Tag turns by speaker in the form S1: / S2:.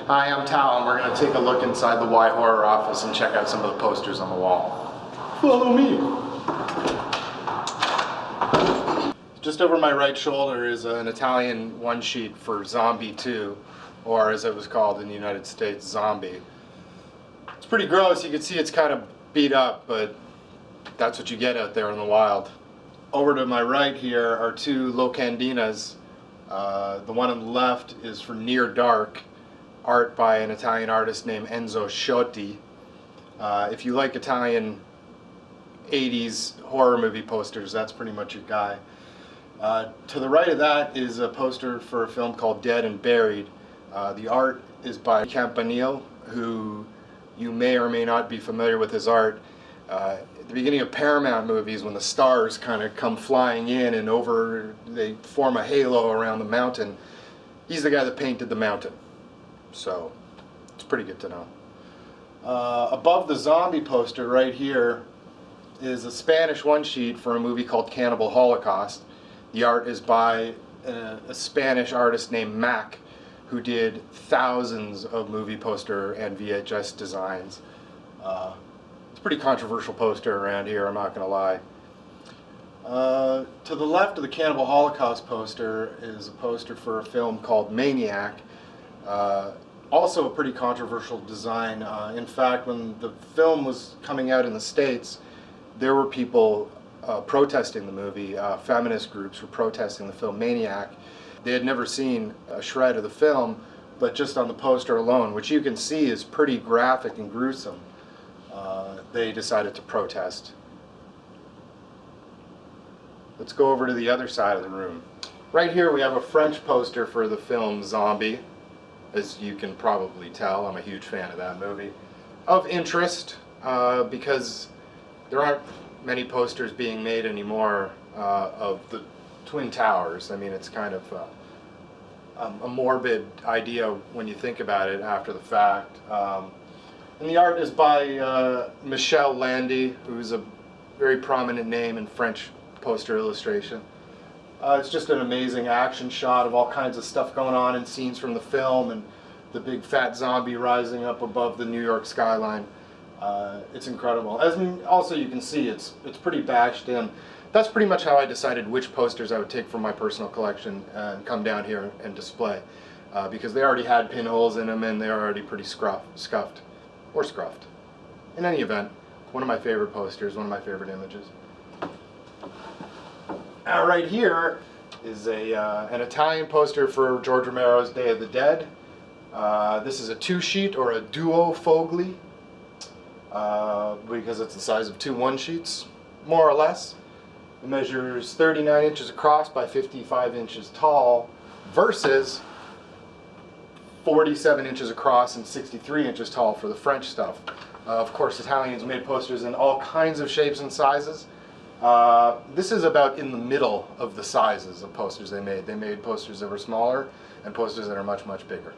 S1: Hi, I'm Tal, and we're going to take a look inside the Y Horror office and check out some of the posters on the wall. Follow me! Just over my right shoulder is an Italian one-sheet for Zombie 2, or as it was called in the United States, Zombie. It's pretty gross. You can see it's kind of beat up, but that's what you get out there in the wild. Over to my right here are two locandinas. The one on the left is for Near Dark, art by an Italian artist named Enzo Sciotti. If you like Italian 80s horror movie posters, that's pretty much your guy. To the right of that is a poster for a film called Dead and Buried. The art is by Campanile, who you may or may not be familiar with his art. At the beginning of Paramount movies, when the stars kind of come flying in and over, they form a halo around the mountain, he's the guy that painted the mountain. So it's pretty good to know. Above the zombie poster right here is a Spanish one-sheet for a movie called Cannibal Holocaust. The art is by a Spanish artist named Mac, who did thousands of movie poster and VHS designs. It's a pretty controversial poster around here, I'm not going to lie. To the left of the Cannibal Holocaust poster is a poster for a film called Maniac. Also a pretty controversial design. In fact, when the film was coming out in the States, there were people protesting the movie. Feminist groups were protesting the film Maniac. They had never seen a shred of the film, but just on the poster alone, which you can see is pretty graphic and gruesome, they decided to protest. Let's go over to the other side of the room. Right here we have a French poster for the film Zombie. As you can probably tell, I'm a huge fan of that movie. Of interest, because there aren't many posters being made anymore of the Twin Towers. I mean, it's kind of a morbid idea when you think about it after the fact. And the art is by Michel Landy, who's a very prominent name in French poster illustration. It's just an amazing action shot of all kinds of stuff going on and scenes from the film and the big fat zombie rising up above the New York skyline. It's incredible. Also you can see it's pretty bashed in. That's pretty much how I decided which posters I would take from my personal collection and come down here and display. Because they already had pinholes in them and they're already pretty scuffed. Or scruffed. In any event, one of my favorite posters, one of my favorite images. Right here is an Italian poster for George Romero's Day of the Dead. This is a two-sheet or a duo fogli, because it's the size of two one-sheets, more or less. It measures 39 inches across by 55 inches tall versus 47 inches across and 63 inches tall for the French stuff. Of course, Italians made posters in all kinds of shapes and sizes. This is about in the middle of the sizes of posters they made. They made posters that were smaller and posters that are much, much bigger.